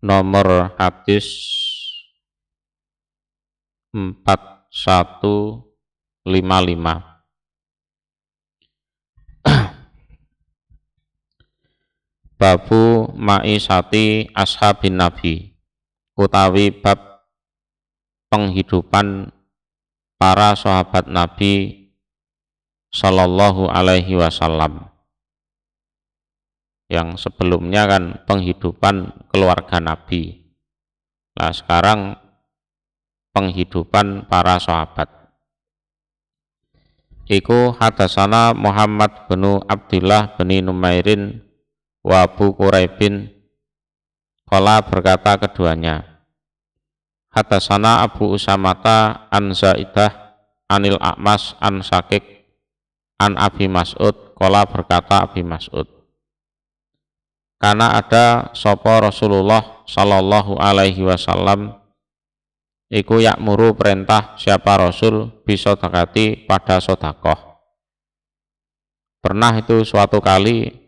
nomor hadis 4155. Babu ma'isati ashabin nabi, utawi bab penghidupan para sahabat Nabi Sallallahu Alaihi Wasallam. Yang sebelumnya kan penghidupan keluarga Nabi, nah sekarang penghidupan para sahabat. Iku hadasana Muhammad bin Abdullah bin Numairin wa Abu Quraibin, qala berkata keduanya, hadasana Abu Usamata an Zaidah anil A'mas an Syakik an Abi Mas'ud, qala berkata Abi Mas'ud, karena ada sapa Rasulullah Sallallahu Alaihi Wasallam iku yakmuru perintah siapa Rasul bisa dekati pada sodakoh. Pernah itu suatu kali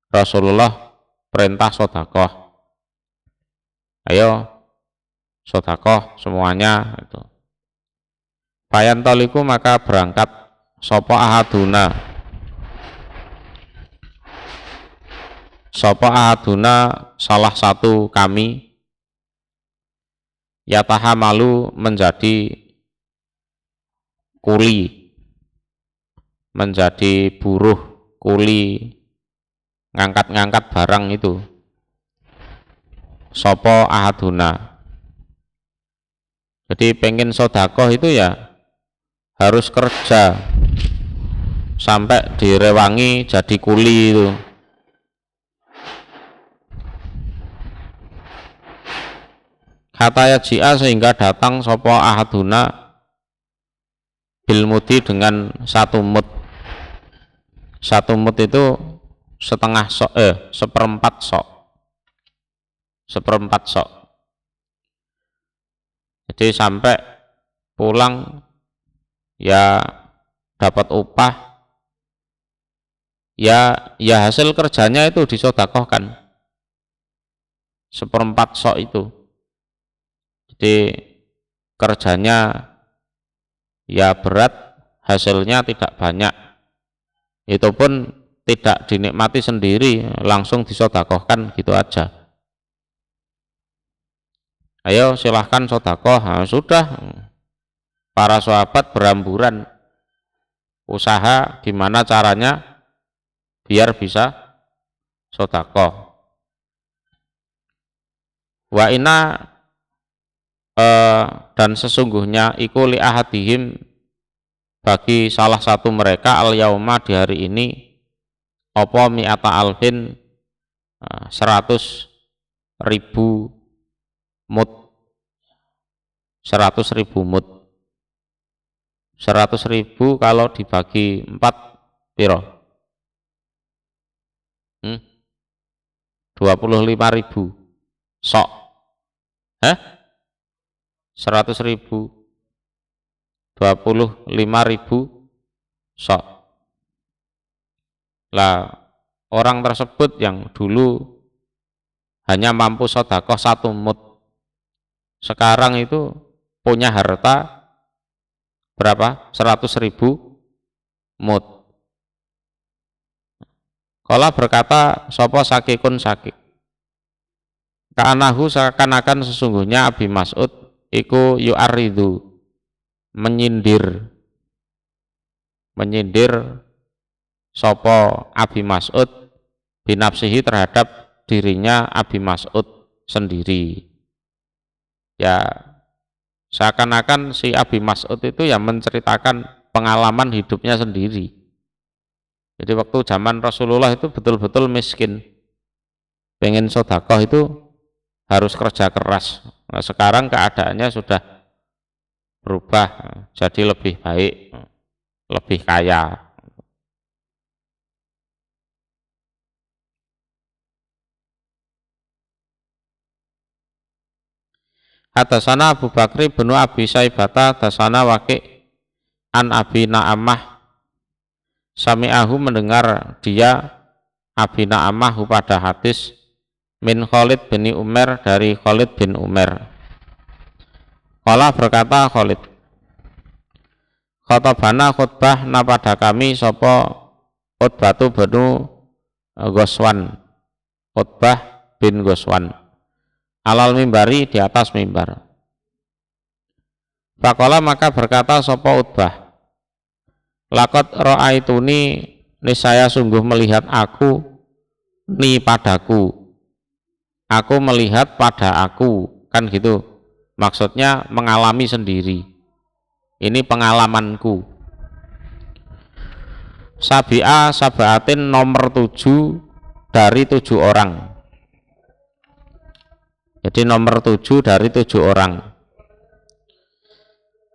Rasulullah perintah sodakoh, ayo sodakoh semuanya itu. Bayan toliku maka berangkat sapa ahaduna, sapa ahaduna salah satu kami, yatahamalu menjadi kuli, menjadi buruh kuli, ngangkat-ngangkat barang itu. Sapa ahaduna, jadi pengen sodakoh itu ya harus kerja sampai direwangi jadi kuli itu. Kata yaji'a sehingga datang sopo ahaduna bilmudi dengan satu mud. Satu mud itu setengah sok, seperempat sok. Seperempat sok. Jadi sampai pulang ya dapat upah, ya hasil kerjanya itu disodakohkan. Seperempat sok itu. Jadi kerjanya ya berat, hasilnya tidak banyak. Itu pun tidak dinikmati sendiri, langsung disodakohkan gitu aja. Ayo silahkan sodakoh. Nah, sudah, para sahabat beramburan usaha gimana caranya biar bisa sodakoh. Wa inna dan sesungguhnya iku li ahadihim bagi salah satu mereka al yauma di hari ini apa mi'ata alfin 100.000 mud, 100.000 mud. 100.000 kalau dibagi 4 piro? 25.000 sok. 100.000 25.000 sok. Lah orang tersebut yang dulu hanya mampu sedekah 1 mud, sekarang itu punya harta berapa? 100.000 mud. Kala berkata sapa sakikun sakik, ka'anahu seakan-akan sesungguhnya Abi Mas'ud iku yu'aridu menyindir sapa Abi Mas'ud binafsihi terhadap dirinya Abi Mas'ud sendiri. Ya seakan-akan si Abi Mas'ud itu ya menceritakan pengalaman hidupnya sendiri. Jadi waktu zaman Rasulullah itu betul-betul miskin, pengen sodakoh itu harus kerja keras. Nah, sekarang keadaannya sudah berubah jadi lebih baik, lebih kaya. Hadasana Abu Bakri bin Abi Saibata, hadasana Waqi' an Abi Na'amah, sami'ahu mendengar dia Abi Na'amah pada hadis min Khalid bin Umar, dari Khalid bin Umar. Qala berkata Khalid, khatabana khutbah na pada kami sapa Utbatu banu Ghazwan, Utbah bin Ghazwan, alal mimbari, di atas mimbar. Faqala maka berkata sapa Utbah, laqad ra'aituni, niscaya sungguh melihat aku, ni padaku, aku melihat pada aku, kan gitu. Maksudnya mengalami sendiri. Ini pengalamanku. Sabi'a sabaatin, nomor 7 dari 7 orang. Jadi nomor 7 dari 7 orang.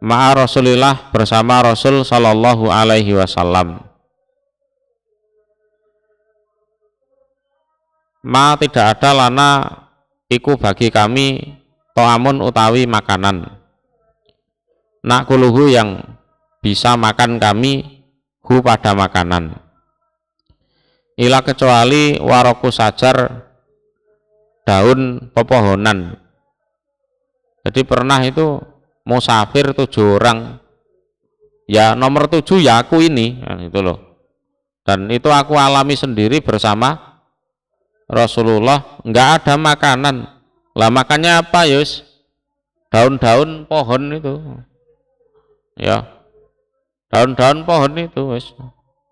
Ma'a Rasulillah, bersama Rasul sallallahu alaihi wasallam. Ma tidak ada lana iku bagi kami to'amun utawi makanan, nakuluhu yang bisa makan kami, hu pada makanan, ila kecuali waroku sajar, daun pepohonan. Jadi pernah itu musafir 7 orang, ya nomor 7 ya aku ini, nah, itu loh. Dan itu aku alami sendiri bersama Rasulullah, enggak ada makanan. Lah makannya apa yus? Daun-daun pohon itu, ya daun-daun pohon itu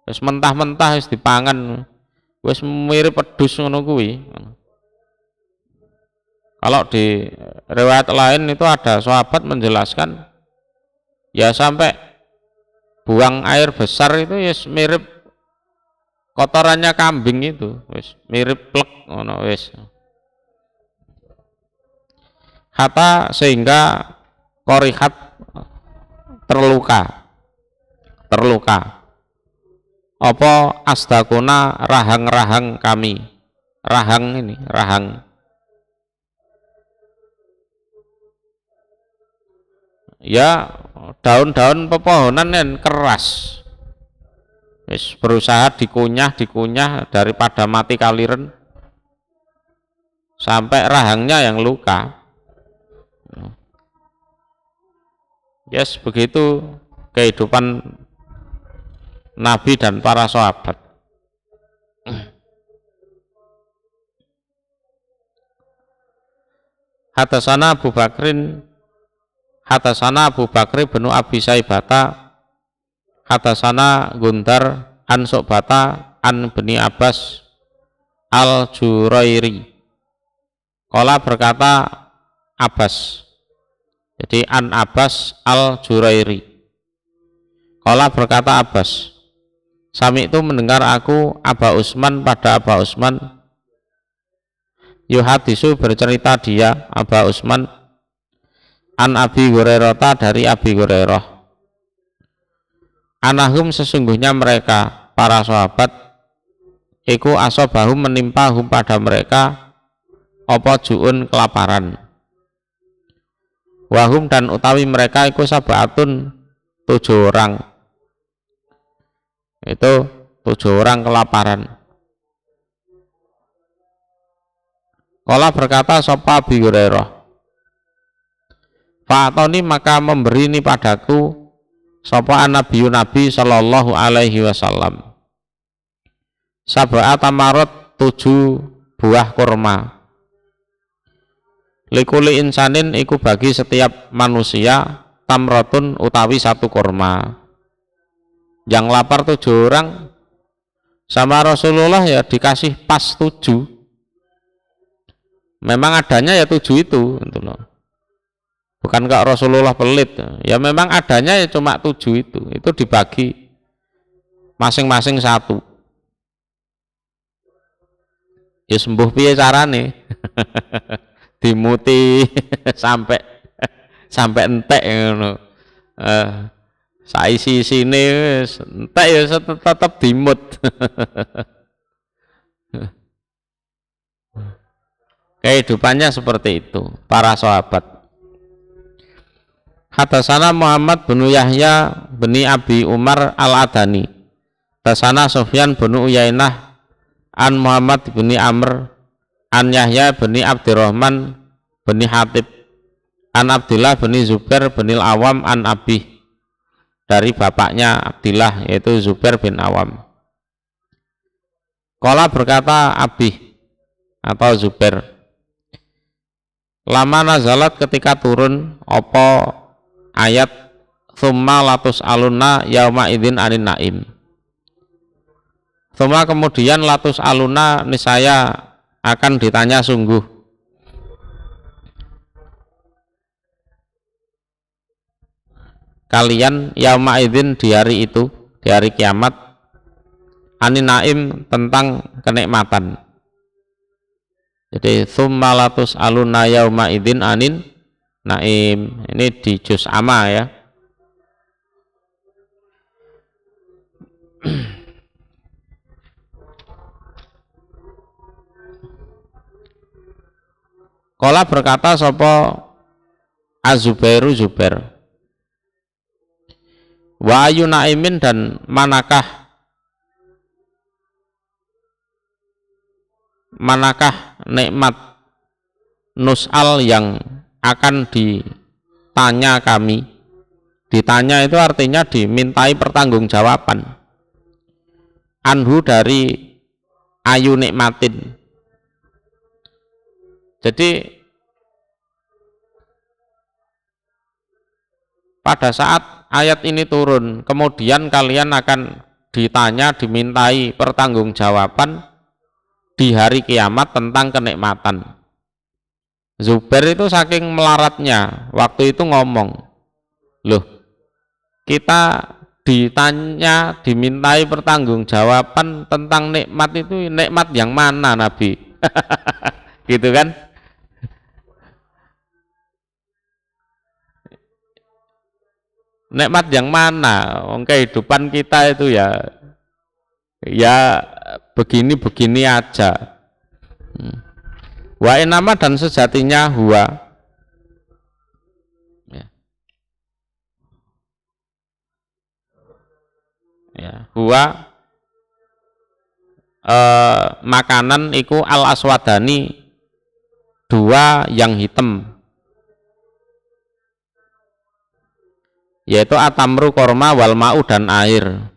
wis mentah-mentah wis dipangan, wis mirip pedus ngono kuwi. Kalau di riwayat lain itu ada sahabat menjelaskan, ya sampai buang air besar itu wis mirip kotorannya kambing itu, wis mirip plek ngono wis. Hatta sehingga korihat, terluka apa asdakuna, rahang-rahang kami, rahang ini, rahang ya daun-daun pepohonan yang keras, wis berusaha dikunyah daripada mati kaliren, sampai rahangnya yang luka. Yes, begitu kehidupan Nabi dan para sahabat. Hatasana Abu Bakrin, hatasana Abu Bakri bin Abi Saibata, hatasana Gundar an Su'bata an Bani Abbas al-Jurairi. Qala berkata Abbas, jadi an Abbas al-Jurairi. Qala berkata Abbas, sami itu mendengar aku Aba Usman pada Aba Usman, yuhadisu bercerita dia Aba Usman, an Abi Hurairah dari Abi Hurairah, anahum sesungguhnya mereka para sahabat, iku asobahum menimpa hum pada mereka, apa ju'un kelaparan, wahum dan utawi mereka iku sabatun 7 orang, itu 7 orang kelaparan. Qala berkata sapa Abi Hurairah, fa'atoni maka memberi ini padaku sapa an-nabiyyu nabi sallallahu alaihi wasallam, sab'a tamarot 7 buah kurma, likuli insanin iku bagi setiap manusia, tamrotun utawi 1 kurma. Yang lapar 7 orang sama Rasulullah ya dikasih pas 7. Memang adanya ya 7 itu, gitu loh. Bukan kak Rasulullah pelit, ya memang adanya ya cuma 7 itu dibagi masing-masing 1. Ya sembuh piye carane? Dimuti sampai entek ngono. Saisi sini entek ya tetap dimut. Kehidupannya seperti itu para sahabat. Hatasana Muhammad bin Yahya bin Abi Umar al-Adani, hatasana Sufyan bin Uyainah an Muhammad bin Amr an Yahya bin Abdurrahman bin Hatib an Abdullah bin Zubair bin Awam an Abi, dari bapaknya Abdillah yaitu Zubair bin Awam. Qala berkata Abi atau Zubair, lama nazalat ketika turun apa ayat tsumma latus aluna yauma idzin anin naim. Tsumma kemudian latus aluna niscaya akan ditanya sungguh kalian yauma idzin di hari itu, di hari kiamat, anin naim tentang kenikmatan. Jadi tsumma latus aluna yauma idzin anin naim, ini di juz amma ya. Qala berkata sapa Az-Zubairu Zubair, wa ayu naimin dan manakah nikmat nus'al yang akan ditanya kami. Ditanya itu artinya dimintai pertanggungjawaban. Anhu dari ayu nikmatin. Jadi pada saat ayat ini turun, kemudian kalian akan ditanya, dimintai pertanggungjawaban di hari kiamat tentang kenikmatan. Zubair itu saking melaratnya waktu itu ngomong, loh kita ditanya, dimintai pertanggungjawaban tentang nikmat itu, nikmat yang mana Nabi? Gitu kan? Nikmat yang mana? Kehidupan kita itu ya begini-begini aja. Wa inama dan sejatinya huwa huwa makanan iku al aswadani, dua yang hitam, yaitu atamru korma wal ma'u dan air.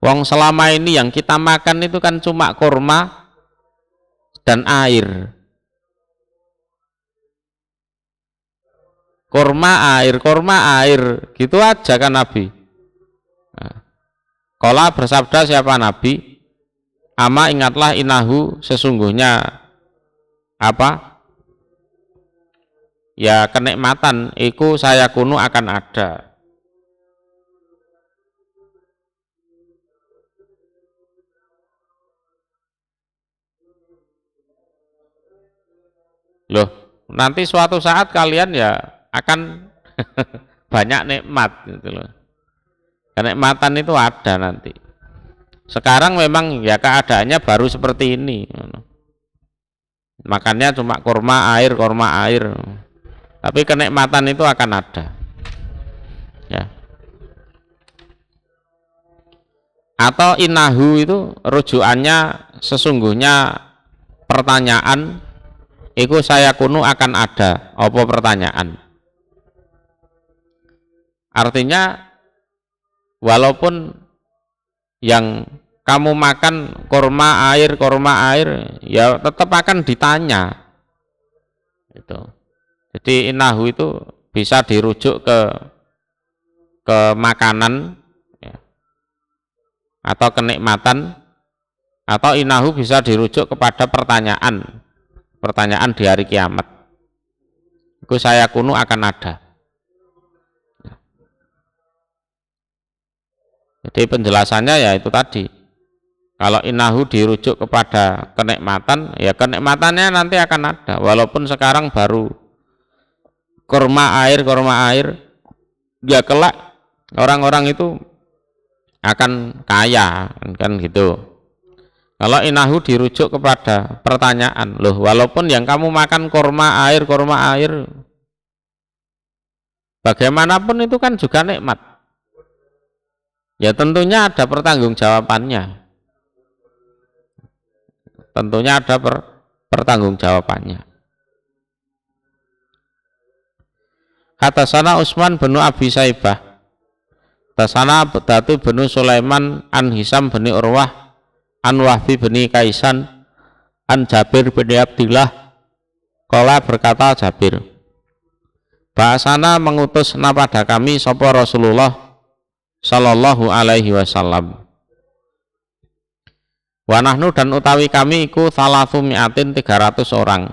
Wong selama ini yang kita makan itu kan cuma korma dan air. Korma air, gitu aja kan Nabi. Qala bersabda siapa Nabi, ama ingatlah inahu sesungguhnya apa? Ya kenikmatan iku saya kunu akan ada. Loh, nanti suatu saat kalian ya akan banyak nikmat gitu loh. Kenikmatan itu ada nanti. Sekarang memang ya keadaannya baru seperti ini. Makannya cuma kurma air. Tapi kenikmatan itu akan ada. Ya. Atau inahu itu rujukannya sesungguhnya pertanyaan iku saya kunu akan ada. Apa pertanyaan? Artinya walaupun yang kamu makan kurma air ya tetap akan ditanya itu. Jadi inahu itu bisa dirujuk ke makanan ya, atau kenikmatan, atau inahu bisa dirujuk kepada pertanyaan di hari kiamat. Itu saya kunu akan ada. Jadi penjelasannya ya itu tadi. Kalau inahu dirujuk kepada kenikmatan, ya kenikmatannya nanti akan ada. Walaupun sekarang baru kurma air, ya kelak orang-orang itu akan kaya, kan gitu. Kalau inahu dirujuk kepada pertanyaan, loh walaupun yang kamu makan kurma air, bagaimanapun itu kan juga nikmat. Ya tentunya ada pertanggungjawabannya. Tentunya ada pertanggungjawabannya. Hatasana Utsman bin Abi Saibah, hatasana Datu bin Sulaiman an Hisam bin Urwah an Wahbi bin Kaisan an Jabir bin Abdillah qala berkata Jabir, bahasana mengutus pada kami sapa Rasulullah sallallahu alaihi wasallam. Wa nahnu dan utawi kami iku 300 orang.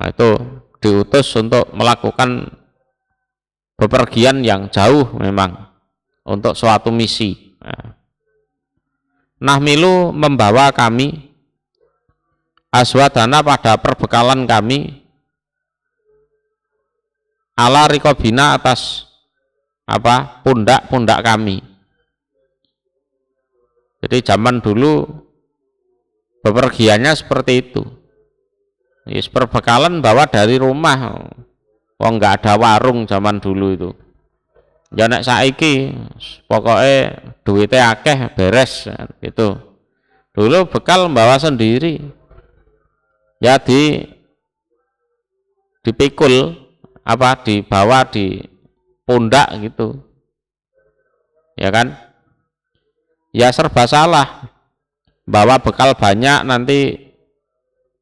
Nah, itu diutus untuk melakukan bepergian yang jauh memang untuk suatu misi. Nahmilu membawa kami aswadana pada perbekalan kami ala rikobina atas pundak-pundak kami. Jadi zaman dulu bepergiannya seperti itu. Perbekalan bawa dari rumah. Oh, nggak ada warung zaman dulu itu. Ya nek saiki pokoknya duitnya akeh beres gitu. Dulu bekal bawa sendiri. Ya dipikul dibawa di pundak gitu. Ya kan? Ya serba salah. Bawa bekal banyak nanti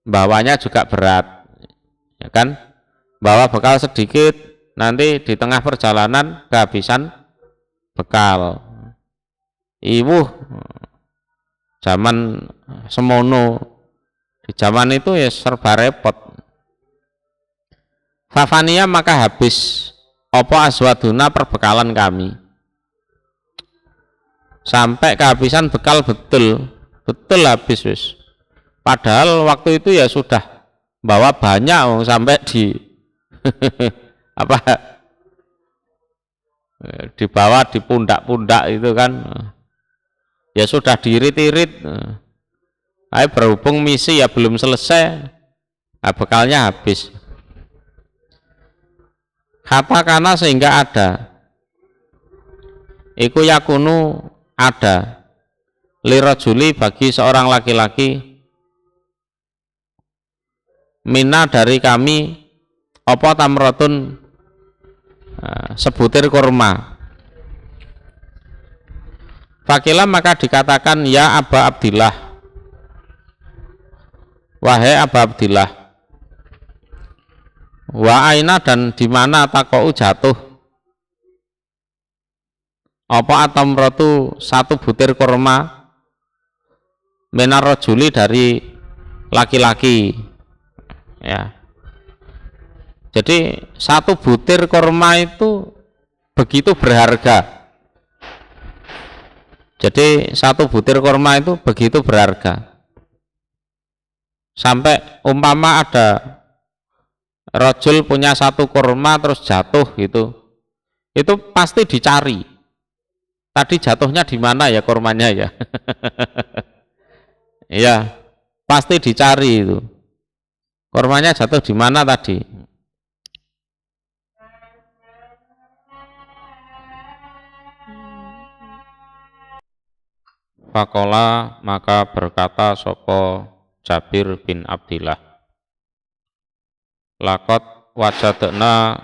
bawanya juga berat, ya kan? Bawa bekal sedikit nanti di tengah perjalanan kehabisan bekal. Iwuh zaman semono, di zaman itu ya serba repot. Fafania maka habis opo aswaduna perbekalan kami, sampai kehabisan bekal betul habis wis. Padahal waktu itu ya sudah bawa banyak sampai di dibawa di pundak-pundak itu kan, ya sudah diirit-irit. Tapi berhubung misi ya belum selesai, bekalnya habis. Katakanlah sehingga ada iku yakunu ada lirajuli bagi seorang laki-laki mina dari kami apa tamrotun sebutir kurma. Fakila maka dikatakan ya Aba Abdillah, wahai Aba Abdillah, wa aina dan di mana takou jatuh apa atamrotu satu butir kurma minar rajuli dari laki-laki. Ya, jadi satu butir kurma itu begitu berharga. Jadi satu butir kurma itu begitu berharga. Sampai umpama ada rajul punya satu kurma terus jatuh gitu, itu pasti dicari. Tadi jatuhnya di mana ya kurmanya ya? Iya, pasti dicari itu. Kurmanya jatuh di mana tadi? Fakola maka berkata sopo Jabir bin Abdillah, lakot wajadna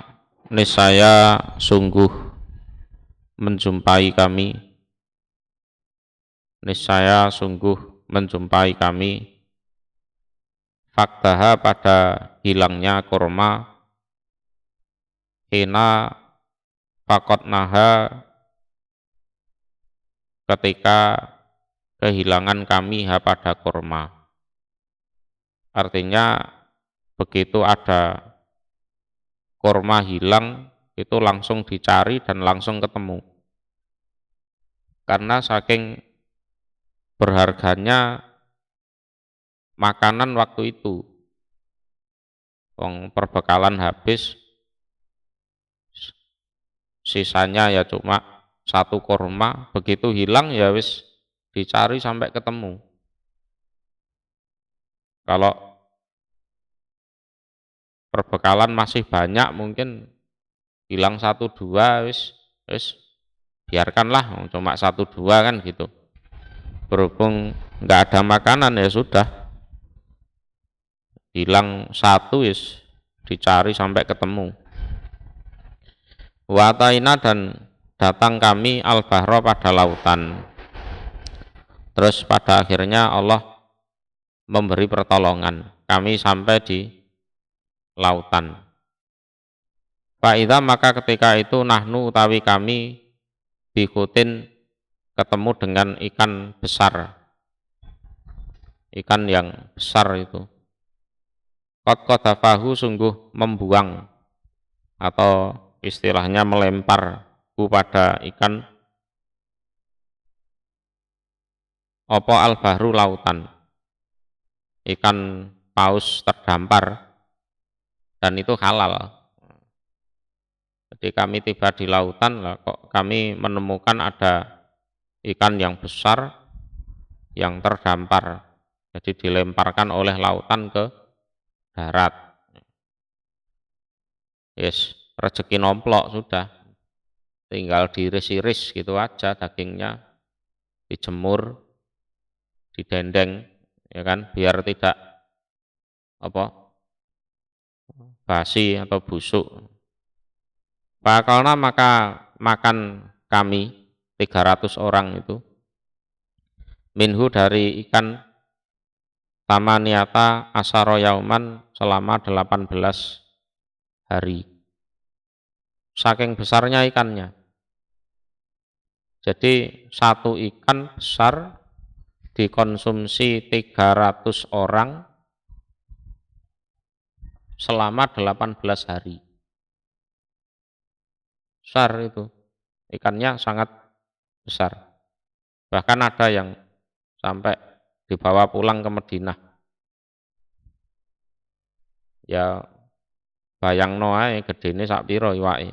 nisaya sungguh menjumpai kami, nisaya sungguh menjumpai kami faktaha pada hilangnya kurma hina fakot naha ketika kehilangan kami pada kurma. Artinya begitu ada kurma hilang itu langsung dicari dan langsung ketemu, karena saking berharganya makanan waktu itu. Perbekalan habis, sisanya ya cuma satu kurma, begitu hilang ya wis dicari sampai ketemu. Kalau perbekalan masih banyak mungkin hilang satu dua wis biarkanlah cuma satu dua kan gitu. Berhubung nggak ada makanan ya sudah hilang satu dicari sampai ketemu. Wataina dan datang kami al-bahra pada lautan. Terus pada akhirnya Allah memberi pertolongan. Kami sampai di lautan. Fa'idha maka ketika itu nahnu utawi kami bikutin ketemu dengan ikan besar. Ikan yang besar itu. Qad qadafahu sungguh membuang atau istilahnya melempar pada ikan opo al-bahru lautan. Ikan paus terdampar dan itu halal. Jadi kami tiba di lautan, kok kami menemukan ada ikan yang besar yang terdampar. Jadi dilemparkan oleh lautan ke darat. Yes, rezeki nomplok sudah. Tinggal diiris-iris gitu aja dagingnya, dijemur, didendeng, ya kan, biar tidak basi atau busuk. Pakalna maka makan kami 300 orang itu minhu dari ikan tamaniata asaro yauman selama 18 hari. Saking besarnya ikannya. Jadi satu ikan besar dikonsumsi 300 orang selama 18 hari. Besar itu. Ikannya sangat besar. Bahkan ada yang sampai dibawa pulang ke Madinah. Ya bayangno ae gedene sak pira iwake.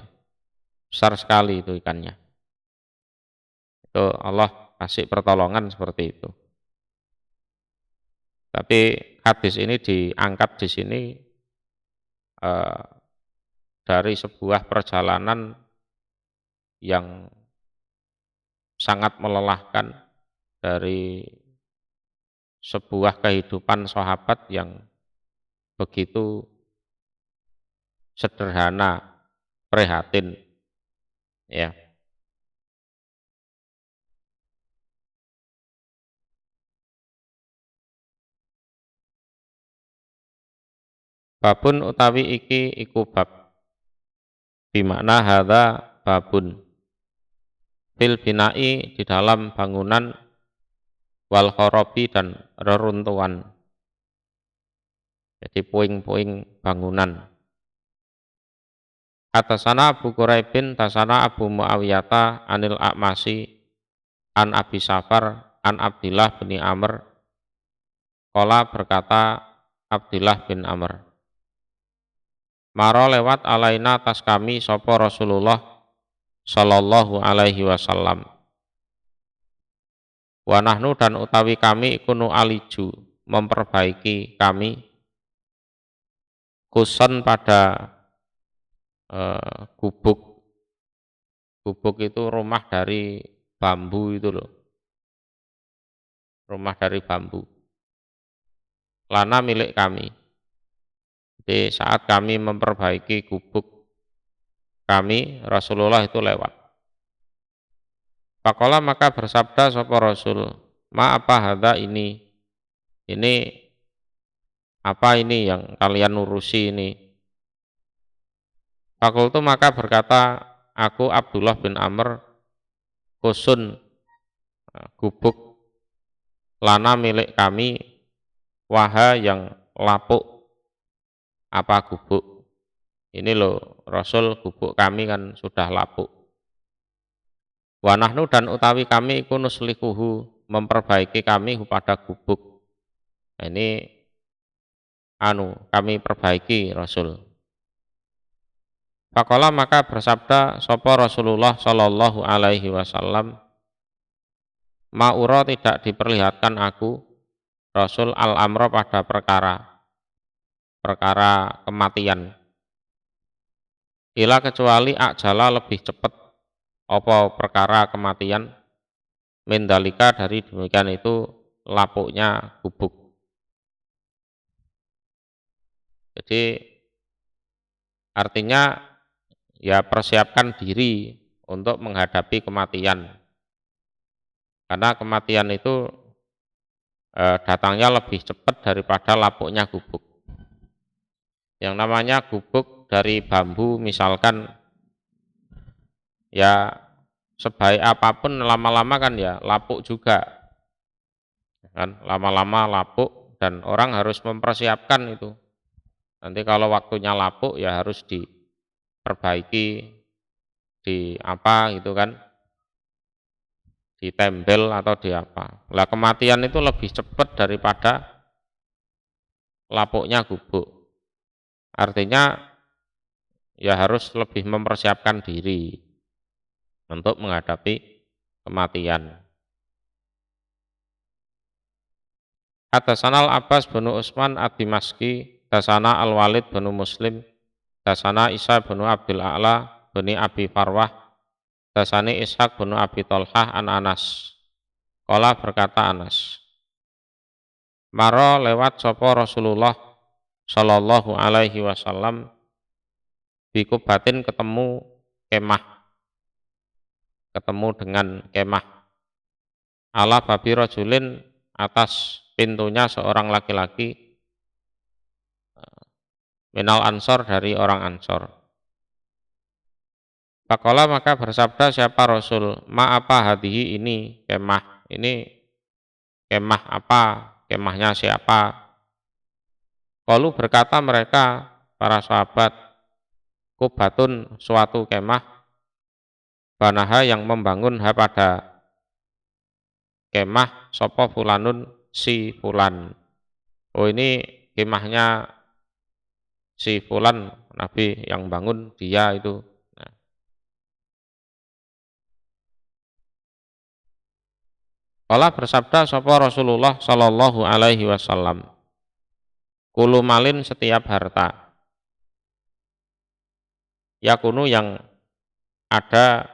Besar sekali itu ikannya. Itu Allah kasih pertolongan seperti itu. Tapi hadis ini diangkat di sini dari sebuah perjalanan yang sangat melelahkan, dari sebuah kehidupan sahabat yang begitu sederhana, prihatin, ya. Babun utawi iki iku bab, bimakna hadza babun fil binai di dalam bangunan wal kharabi dan reruntuhan. Jadi puing-puing bangunan. Atasana Abu Quraibin tasana Abu Muawiyata anil A'masi an Abi Safar an Abdillah bin Amr. Qala berkata Abdillah bin Amr, maro lewat alaina atas kami sapa Rasulullah sallallahu alaihi wasallam. Wa nahnu dan utawi kami ikunu aliju memperbaiki kami kuson pada gubuk. Gubuk itu rumah dari bambu itu loh. Rumah dari bambu. Lana milik kami. Jadi saat kami memperbaiki gubuk kami, Rasulullah itu lewat. Faqala maka bersabda sapa Rasul, ma apa hadza ini? Ini apa ini yang kalian urusi ini? Fakultu maka berkata aku Abdullah bin Amr, kusun gubuk lana milik kami, waha yang lapuk. Apa gubuk? Ini loh Rasul, gubuk kami kan sudah lapuk. Wa nahnu dan utawi kami iku nuslikuhu memperbaiki kami pada gubuk. Nah, ini kami perbaiki Rasul. Faqala maka bersabda sapa Rasulullah sallallahu alaihi wasallam, ma'ura tidak diperlihatkan aku Rasul al-amra pada perkara kematian. Ila kecuali ajala lebih cepat apa perkara kematian mendalika dari demikian itu lapuknya gubuk. Jadi artinya ya persiapkan diri untuk menghadapi kematian. Karena kematian itu datangnya lebih cepat daripada lapuknya gubuk. Yang namanya gubuk dari bambu misalkan ya sebaik apapun lama-lama kan ya lapuk juga. Kan lama-lama lapuk dan orang harus mempersiapkan itu. Nanti kalau waktunya lapuk ya harus diperbaiki, di apa gitu kan, ditempel atau di apa. Lah kematian itu lebih cepat daripada lapuknya gubuk. Artinya ya harus lebih mempersiapkan diri untuk menghadapi kematian. Hadatsana Al-Abbas bin Utsman Ad-Dimashqi, hadatsana Al-Walid bin Muslim, hadatsana Isa bin Abdul A'la bin Abi Farwah, hadatsani Ishaq bin Abi Thalhah an Anas. Qala berkata Anas, maro lewat sapa Rasulullah sallallahu alaihi wasallam bi kubatin ketemu dengan kemah ala babi rajulin atas pintunya seorang laki-laki minal ansor dari orang ansor. Faqala maka bersabda siapa Rasul, ma apa hadihi ini kemah, ini kemah apa, kemahnya siapa? Qalu berkata mereka para sahabat, kubatun suatu kemah, banaha yang membangun pada kemah sopo fulanun si fulan. Oh ini kemahnya si fulan, Nabi yang bangun dia itu. Nah. Qala bersabda sopo Rasulullah sallallahu alaihi wasallam, kulu malin setiap harta, yakunu yang ada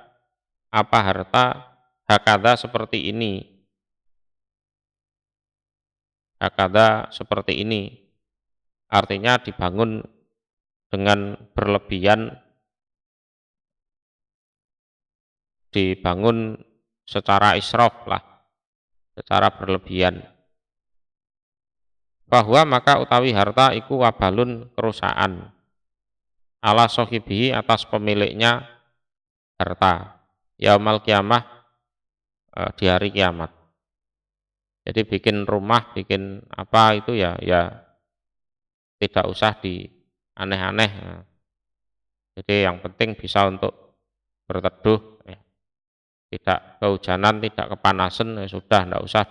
apa harta, hakada seperti ini, hakada seperti ini, artinya dibangun dengan berlebihan, dibangun secara israf lah, secara berlebihan. Bahwa maka utawi harta iku wabalun kerusakan, ala sohibihi atas pemiliknya harta, yaumal kiamah di hari kiamat. Jadi bikin rumah, bikin apa itu ya tidak usah di aneh-aneh. Jadi yang penting bisa untuk berteduh, tidak kehujanan, tidak kepanasan, ya sudah, tidak usah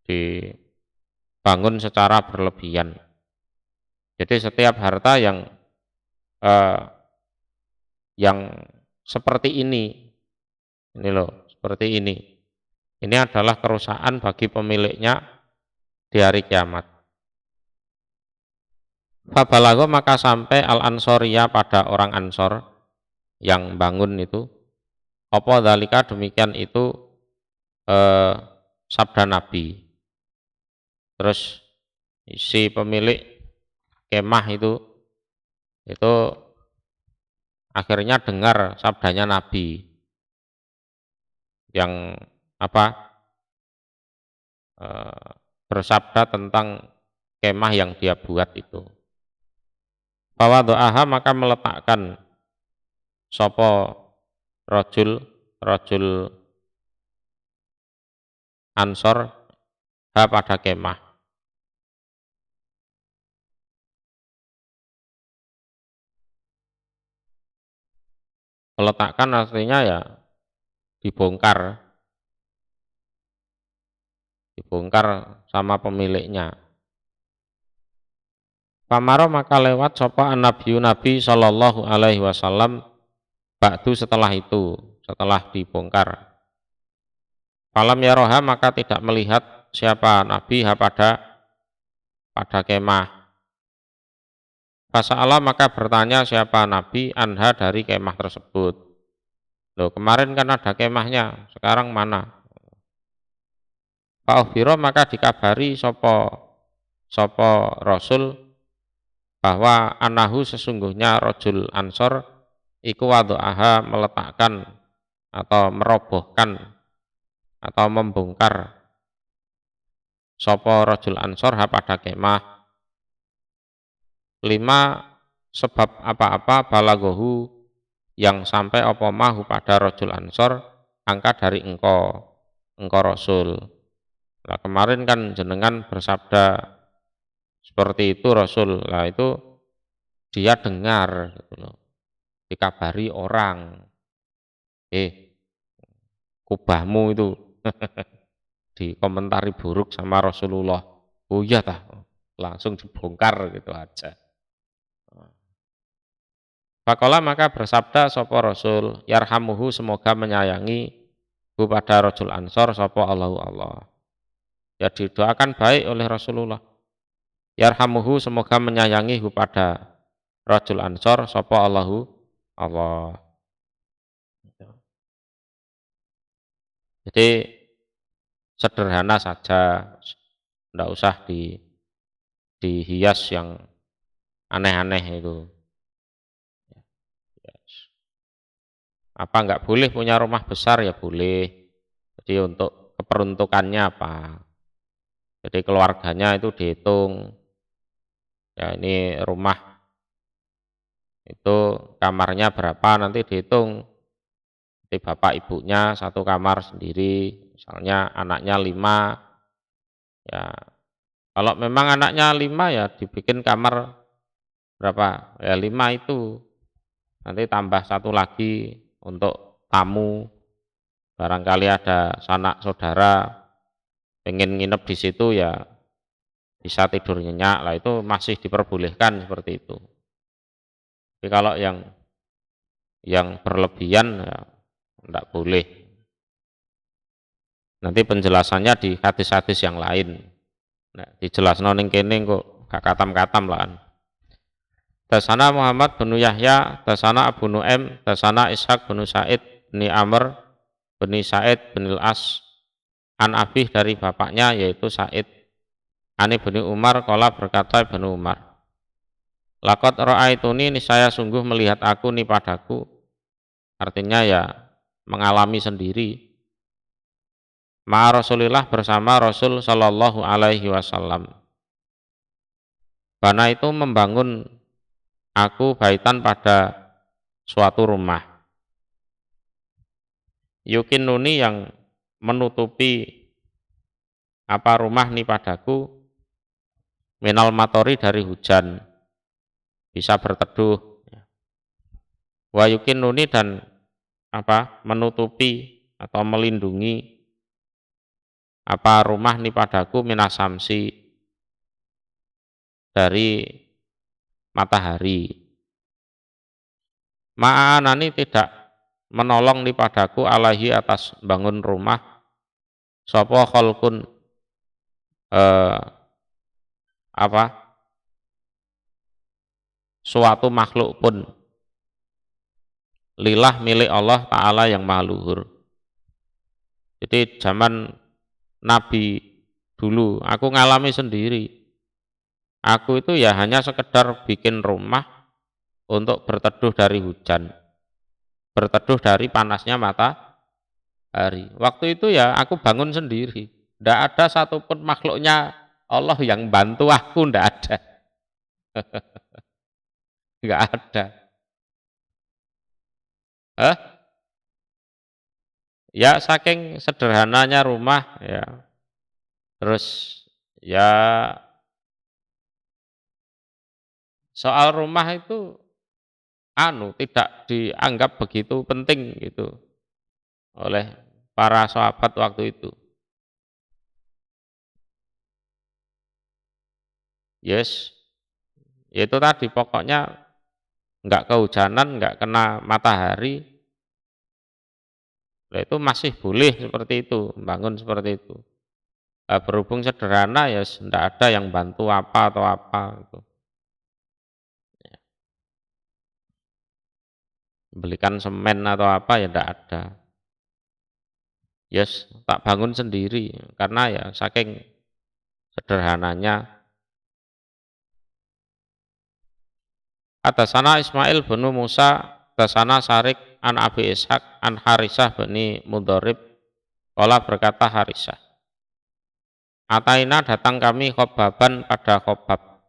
dibangun secara berlebihan. Jadi setiap harta yang seperti ini loh, seperti ini adalah kerusakan bagi pemiliknya di hari kiamat. Fabalago maka sampai al-ansoriya pada orang ansor yang bangun itu, apa dalika demikian itu sabda Nabi. Terus si pemilik kemah itu akhirnya dengar sabdanya Nabi yang bersabda tentang kemah yang dia buat itu. Bahwa doaha maka meletakkan sopo rojul ansor ha pada kemah. Meletakkan artinya ya dibongkar sama pemiliknya. Pamaro maka lewat sapa Nabi sallallahu alaihi wasallam ba'du setelah itu, setelah dibongkar. Falam yaroha maka tidak melihat siapa Nabi pada kemah. Fasa'ala maka bertanya siapa Nabi anha dari kemah tersebut. Loh kemarin kan ada kemahnya, sekarang mana? Fa'ukhbiro maka dikabari sopo Rasul bahwa anahu sesungguhnya rajul Ansor iku wadu'aha meletakkan atau merobohkan atau membongkar sapa rajul Ansor ha pada kemah lima sebab apa-apa balagohu yang sampai apa mahu pada rajul Ansor angka dari engkau Rasul. Nah, kemarin kan jenengan bersabda seperti itu Rasul. Lah itu dia dengar gitu loh. Dikabari orang. Kubahmu itu dikomentari buruk sama Rasulullah. Oh iya tah. Langsung dibongkar gitu aja. Faqala maka bersabda sapa Rasul, yarhamuhu semoga menyayangi kepada rajul Ansor sapa Allahu Allah. Ya didoakan baik oleh Rasulullah. Yarhamuhu semoga menyayangi kepada rajul Ansor sapa Allahu Allah. Jadi sederhana saja, tidak usah dihias yang aneh-aneh itu. Apa enggak boleh punya rumah besar? Ya boleh. Jadi untuk keperuntukannya apa? Jadi keluarganya itu dihitung. Ya ini rumah itu kamarnya berapa nanti dihitung. Jadi bapak ibunya satu kamar sendiri, misalnya anaknya 5, ya kalau memang anaknya 5 ya dibikin kamar berapa? Ya 5 itu, nanti tambah satu lagi untuk tamu, barangkali ada sanak saudara pengen nginep di situ ya bisa tidur nyenyak lah, itu masih diperbolehkan seperti itu. Tapi kalau yang berlebihan ya tidak boleh. Nanti penjelasannya di hadis-hadis yang lain. Nah, dijelasno ning kene kok gak katam-katam lah. Dasana Muhammad bin Yahya, dasana Abu Nu'aim, dasana Ishaq bin Sa'id bin Amr bin Sa'id bin Al-As an abih dari bapaknya yaitu Sa'id. Ani bin Umar qala berkata bin Umar. Laqad ra'aituni ini saya sungguh melihat aku nih padaku. Artinya ya mengalami sendiri. Ma Rasulillah bersama Rasul Shallallahu Alaihi Wasallam. Bana itu membangun aku baitan pada suatu rumah. Yukin nuni yang menutupi apa rumah nih padaku minal matori dari hujan bisa berteduh. Wa yukin nuni dan apa menutupi atau melindungi apa rumah nih padaku minasamsi dari matahari. Ma'anani tidak menolong nih padaku alaihi atas bangun rumah sapa khalqun apa suatu makhluk pun lillah milik Allah Ta'ala yang maha luhur. Jadi zaman Nabi dulu aku ngalami sendiri. Aku itu ya hanya sekedar bikin rumah untuk berteduh dari hujan, berteduh dari panasnya matahari. Waktu itu ya aku bangun sendiri. Tidak ada satupun makhluknya Allah yang bantu aku, tidak ada. Enggak ada. Ya saking sederhananya rumah ya. Terus ya soal rumah itu tidak dianggap begitu penting gitu oleh para sahabat waktu itu. Yes, itu tadi pokoknya enggak kehujanan, enggak kena matahari, itu masih boleh seperti itu, bangun seperti itu. Berhubung sederhana ya tidak ada yang bantu apa atau apa gitu. Belikan semen atau apa ya tidak ada. Yes, tak bangun sendiri karena ya saking sederhananya. Hadasana Ismail bin Musa, hadasana Sarik an Abi Ishaq an Harisah bin Mudharib. Qala berkata Harisah, Ataina datang kami Khobaban pada Khobab.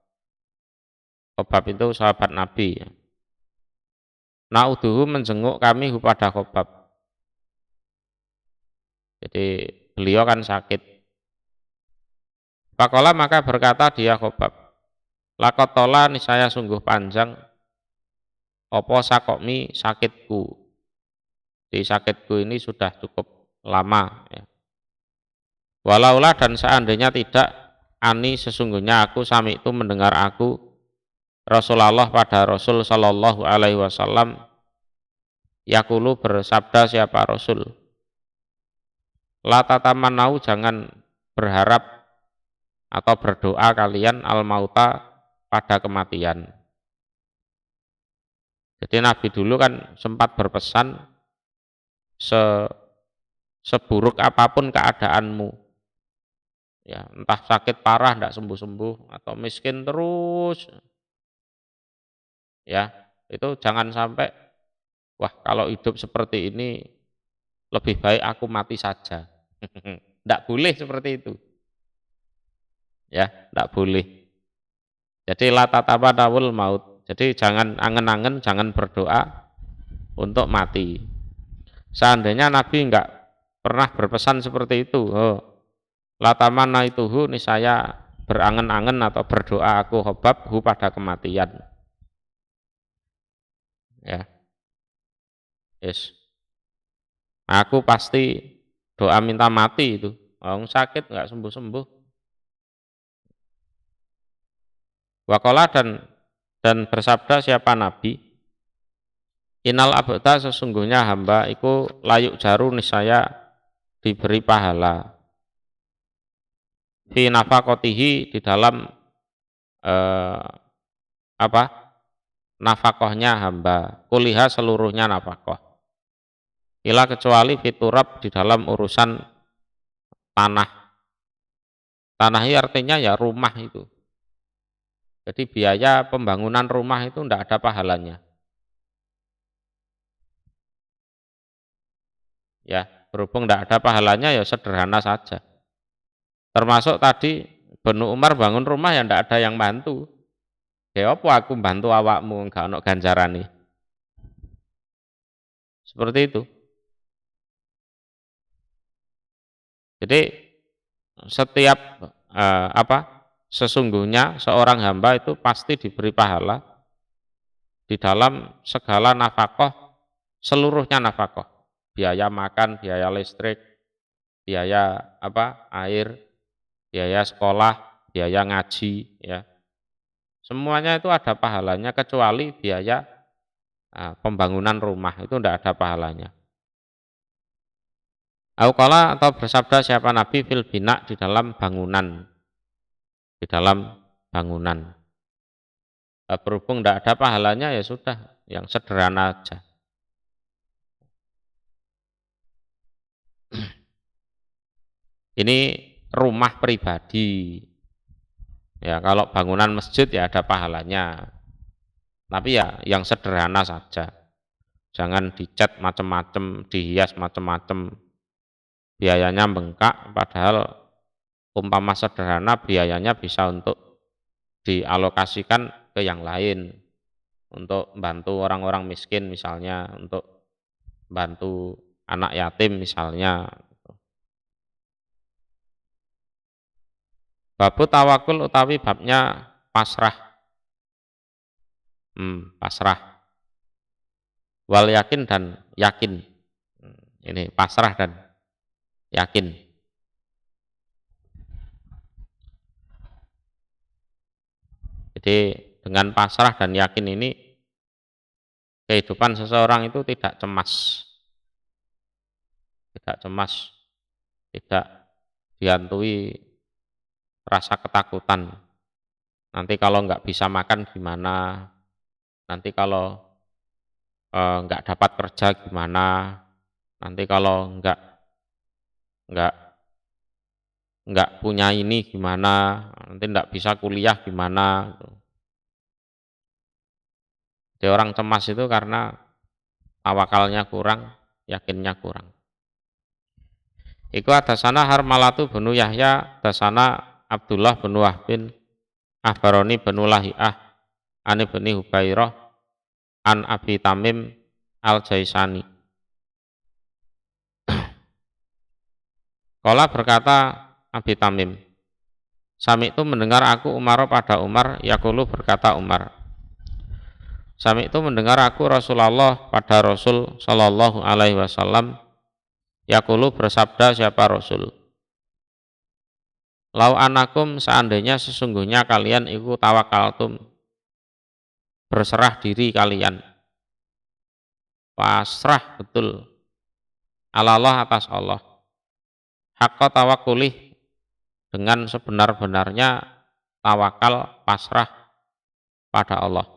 Khobab itu sahabat Nabi. Na'uduhu menjenguk kami pada Khobab. Jadi beliau kan sakit. Faqala maka berkata dia Khobab, Lakotola niscaya sungguh panjang opo sakokmi sakitku. Jadi sakitku ini sudah cukup lama ya. Walaulah dan seandainya tidak ani sesungguhnya aku sami itu mendengar aku Rasulullah pada Rasul sallallahu alaihi wasallam yaqulu bersabda siapa Rasul, la tatamannau jangan berharap atau berdoa kalian al mauta pada kematian. Jadi Nabi dulu kan sempat berpesan seburuk apapun keadaanmu, ya entah sakit parah tidak sembuh-sembuh atau miskin terus, ya itu jangan sampai wah kalau hidup seperti ini lebih baik aku mati saja. Tidak boleh seperti itu, ya tidak boleh. Jadi la tatamanawul maut. Jadi jangan angen-angen, jangan berdoa untuk mati. Seandainya Nabi enggak pernah berpesan seperti itu, la tamannaituhu ini saya berangen-angen atau berdoa aku Khobab pada kematian. Ya. Yes. Aku pasti doa minta mati itu. Orang sakit enggak sembuh-sembuh. Waqala dan bersabda siapa Nabi, Inal abda sesungguhnya hamba iku layuk jaru niscaya diberi pahala fi nafakotihi di dalam nafakohnya hamba, kuliha seluruhnya nafakoh, ila kecuali fiturab di dalam urusan tanah. Tanah ini artinya ya rumah itu. Jadi biaya pembangunan rumah itu tidak ada pahalanya. Ya, berhubung tidak ada pahalanya ya sederhana saja. Termasuk tadi Benu Umar bangun rumah ya tidak ada yang bantu. Ya apa aku bantu awakmu enggak ono ganjarane. Seperti itu. Jadi setiap sesungguhnya seorang hamba itu pasti diberi pahala di dalam segala nafkah, seluruhnya nafkah. Biaya makan, biaya listrik, biaya air, biaya sekolah, biaya ngaji, ya. Semuanya itu ada pahalanya kecuali biaya pembangunan rumah itu tidak ada pahalanya. Auqala atau bersabda siapa Nabi fil bina di dalam bangunan, di dalam bangunan. Berhubung tidak ada pahalanya ya sudah, yang sederhana aja. Ini rumah pribadi. Ya, kalau bangunan masjid ya ada pahalanya. Tapi ya yang sederhana saja. Jangan dicat macam-macam, dihias macam-macam. Biayanya bengkak, padahal umpama sederhana biayanya bisa untuk dialokasikan ke yang lain. Untuk bantu orang-orang miskin misalnya, untuk bantu anak yatim misalnya. Babu tawakul utawi babnya pasrah. Pasrah. Wal yakin dan yakin. Ini pasrah dan yakin. Jadi dengan pasrah dan yakin ini kehidupan seseorang itu tidak cemas. Tidak cemas. Tidak dihantui rasa ketakutan. Nanti kalau nggak bisa makan gimana? Nanti kalau nggak dapat kerja gimana? Nanti kalau nggak punya ini gimana? Nanti nggak bisa kuliah gimana? Jadi orang cemas itu karena tawakalnya kurang, yakinnya kurang. Iku hadasana Harmalatu benu Yahya, hadasana Abdullah bin Wahbin, Ahbaroni bin Lahi'ah, Ani bin Hubairah, An Abi Tamim Al-Jaisani. Kala berkata Abi Tamim, Sami itu mendengar aku Umar pada Umar, Yakulu berkata Umar. Sami itu mendengar aku Rasulullah pada Rasul Sallallahu Alaihi Wasallam, Yakulu bersabda siapa Rasul. Lau anakum seandainya sesungguhnya kalian iku tawakaltum, berserah diri kalian, pasrah betul, ala Allah atas Allah, hakka tawakulih, dengan sebenar-benarnya tawakal pasrah pada Allah.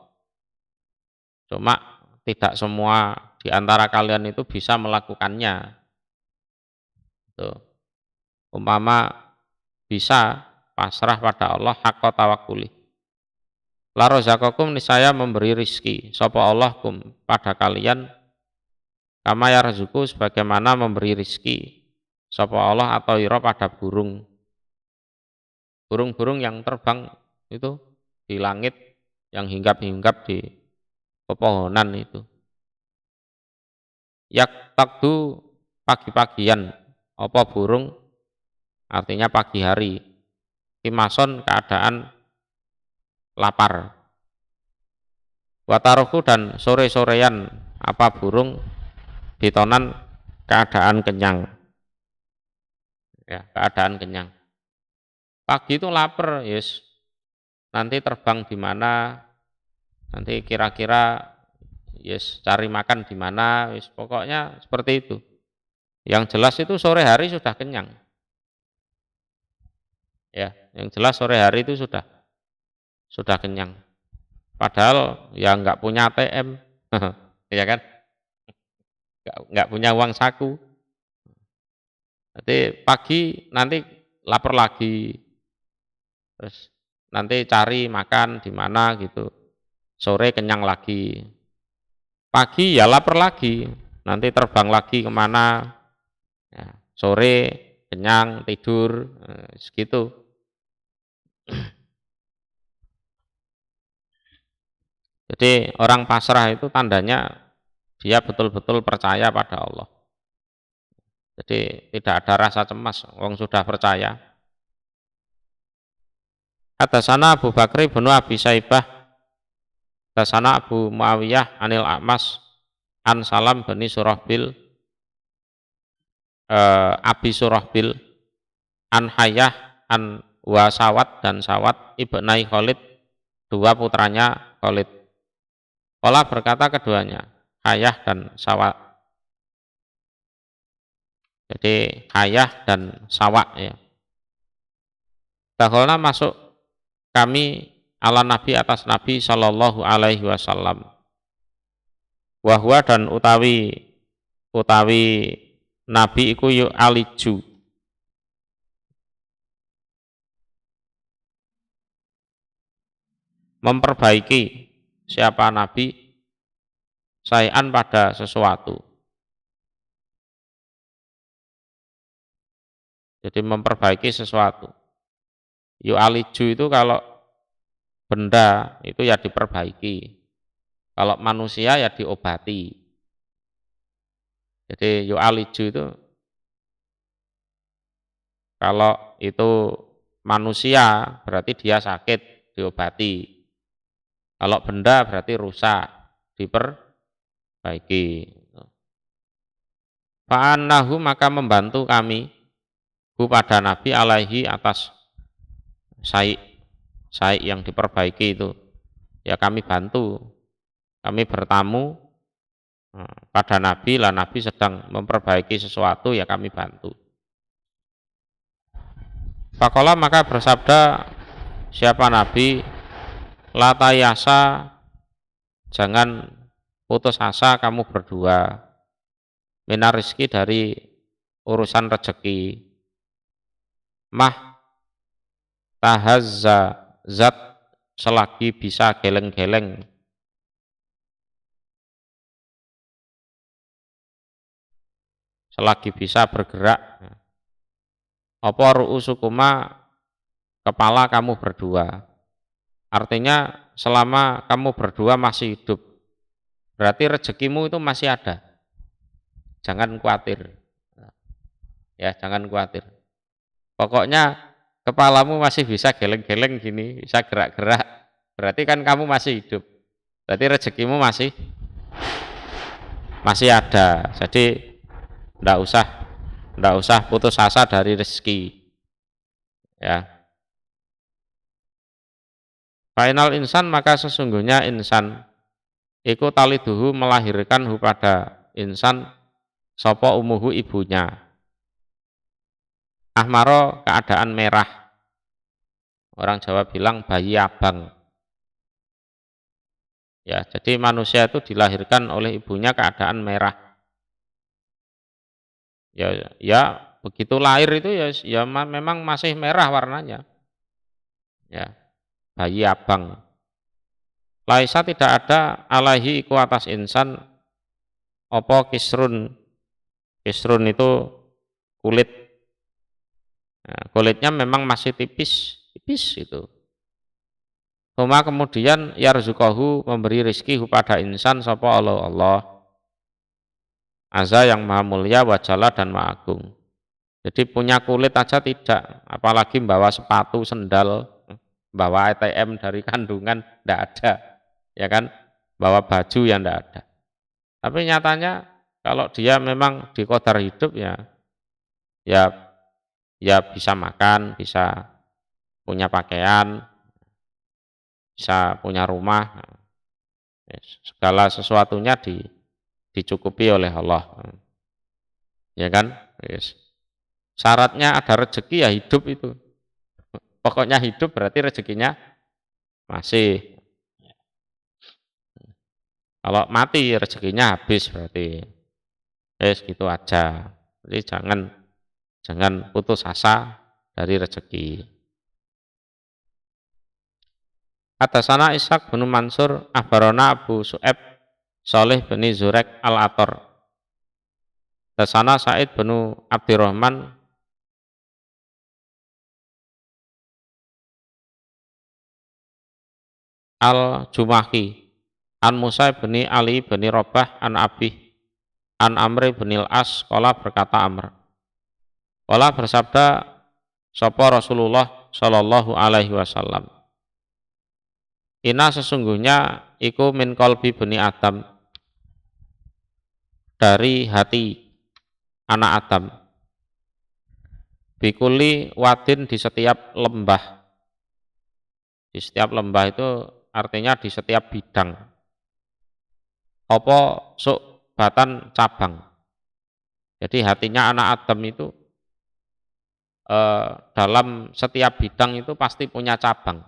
Cuma tidak semua di antara kalian itu bisa melakukannya. Tuh. Umpama bisa pasrah pada Allah hakka tawakulih. La rozaqakum niscaya memberi rizki sapa Allah kum pada kalian kama yarzuqu sebagaimana memberi rizki sapa Allah atau ira pada burung. Burung-burung yang terbang itu di langit, yang hinggap-hinggap di pepohonan itu. Yak takdu pagi-pagian, apa burung artinya pagi hari. Timason keadaan lapar. Wataroku dan sore-sorean apa burung bitonan keadaan kenyang. Ya, keadaan kenyang. Pagi itu lapar, yes. Nanti terbang di mana? Nanti kira-kira yes cari makan di mana? Yes, pokoknya seperti itu. Yang jelas itu sore hari sudah kenyang. Ya, yang jelas sore hari itu sudah kenyang. Padahal ya nggak punya ATM, ya kan? Nggak punya uang saku. Nanti pagi nanti lapar lagi, terus nanti cari makan di mana gitu. Sore kenyang lagi. Pagi ya lapar lagi, nanti terbang lagi kemana? Ya, sore kenyang tidur, segitu. Jadi orang pasrah itu tandanya dia betul-betul percaya pada Allah. Jadi tidak ada rasa cemas, wong sudah percaya. Hadasana Abu Bakri bin Abi Saibah, hadasana Abu Muawiyah Anil A'mas, An Salam bin Surahbil, Abi Surahbil, An Hayah, An Wasawat dan Sawat ibnai Khalid, dua putranya Khalid. Kala berkata keduanya, Hayah dan Sawat. Jadi Hayah dan Sawat ya. Dakhalna masuk kami ala Nabi atas Nabi Sallallahu Alaihi Wasallam. Wahwa dan utawi Nabi iku yu aliju. Memperbaiki siapa Nabi sayan pada sesuatu. Jadi memperbaiki sesuatu. Yu aliju itu kalau benda itu ya diperbaiki. Kalau manusia ya diobati. Jadi yu aliju itu kalau itu manusia berarti dia sakit, diobati. Kalau benda berarti rusak, diperbaiki. Fa'annahu maka membantu kami pada Nabi alaihi atas saik yang diperbaiki itu. Ya kami bantu, kami bertamu pada Nabi, lah Nabi sedang memperbaiki sesuatu ya kami bantu. Faqala maka bersabda siapa Nabi, la tayasa, jangan putus asa kamu berdua, minar rizki dari urusan rezeki. Mah tahazza zat selagi bisa geleng-geleng selagi bisa bergerak. Apa ru'usukuma, kepala kamu berdua. Artinya selama kamu berdua masih hidup, berarti rezekimu itu masih ada. Jangan khawatir. Ya, jangan khawatir. Pokoknya kepalamu masih bisa geleng-geleng gini, bisa gerak-gerak. Berarti kan kamu masih hidup. Berarti rezekimu masih ada. Jadi ndak usah putus asa dari rezeki. Ya. Final insan, maka sesungguhnya insan iku taliduhu, melahirkan hu pada insan sapa umuhu, ibunya. Ahmaro, keadaan merah. Orang Jawa bilang bayi abang. Ya, jadi manusia itu dilahirkan oleh ibunya keadaan merah. Ya begitu lahir itu ya memang masih merah warnanya. Ya, bayi abang. Laisa, tidak ada, alaihi iku atas insan apa kisrun. Kisrun itu kulit. Nah, kulitnya memang masih tipis itu. Kemudian yarzuqahu, memberi rizki pada insan sapa Allah azza, yang maha mulia, wajalla, dan maha agung. Jadi punya kulit aja tidak, apalagi bawa sepatu, sendal, bawa ATM dari kandungan, tidak ada, ya kan? Bawa baju yang tidak ada. Tapi nyatanya kalau dia memang diqadar hidup ya bisa makan, bisa punya pakaian, bisa punya rumah, segala sesuatunya dicukupi oleh Allah, ya kan? Yes. Syaratnya ada rezeki, ya hidup itu. Pokoknya hidup berarti rezekinya masih. Kalau mati rezekinya habis berarti. Gitu aja. Jadi jangan putus asa dari rezeki. Hadasana Ishaq bin Mansur akhbarana Abu Su'eb Salih bin Zurek al-Ator. Hadasana Sa'id bin Abdurrahman al-Jumahi an Musa bin Ali bin Rabah an Abi an Amr bin al-As, qala, berkata Amr, qala, bersabda sapa Rasulullah sallallahu alaihi wasallam, Ina, sesungguhnya iku min qalbi bani Adam, dari hati anak Adam, bikuli wadin, di setiap lembah. Di setiap lembah itu artinya di setiap bidang. Apa batan, cabang. Jadi hatinya anak Adam itu dalam setiap bidang itu pasti punya cabang.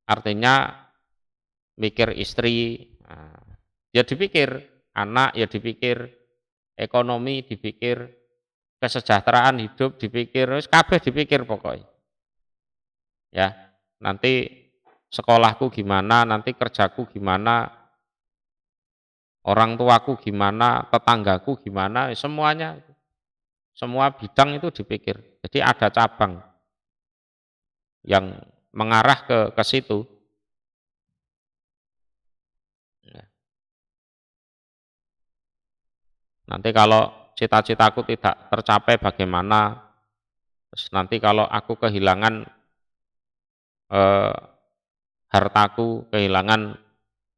Artinya mikir istri, ya dipikir, anak ya dipikir, ekonomi dipikir, kesejahteraan hidup dipikir, kabeh dipikir pokoknya. Ya, nanti sekolahku gimana, nanti kerjaku gimana, orang tuaku gimana, tetanggaku gimana, semuanya, semua bidang itu dipikir. Jadi ada cabang yang mengarah ke situ. Nanti kalau cita-citaku tidak tercapai bagaimana, terus nanti kalau aku kehilangan hartaku, kehilangan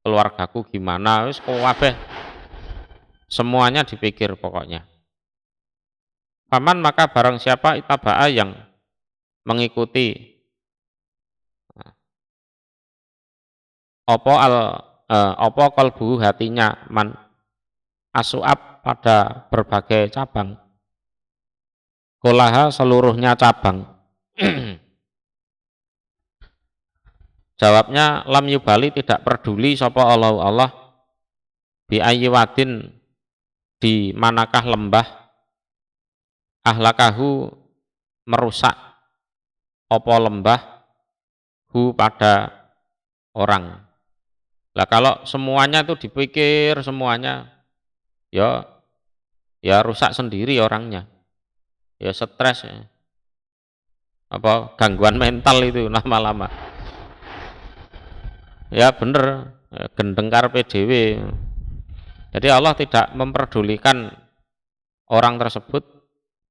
keluargaku gimana, wis kabeh semuanya dipikir pokoknya. Paman, maka barang siapa itaba'a, yang mengikuti apa kalbu, hatinya, man asuab, pada berbagai cabang, kolaha, seluruhnya cabang. Jawabnya, lam yubali, tidak peduli sapa Allah bi ayyi wadin, di manakah lembah, ahlakahu, merusak apa lembah, hu, pada orang. Lah kalau semuanya itu dipikir semuanya, ya ya rusak sendiri orangnya, ya stres, ya. Apa gangguan mental itu lama-lama. Ya bener, ya, gendeng karepe dhewe. Jadi Allah tidak memperdulikan orang tersebut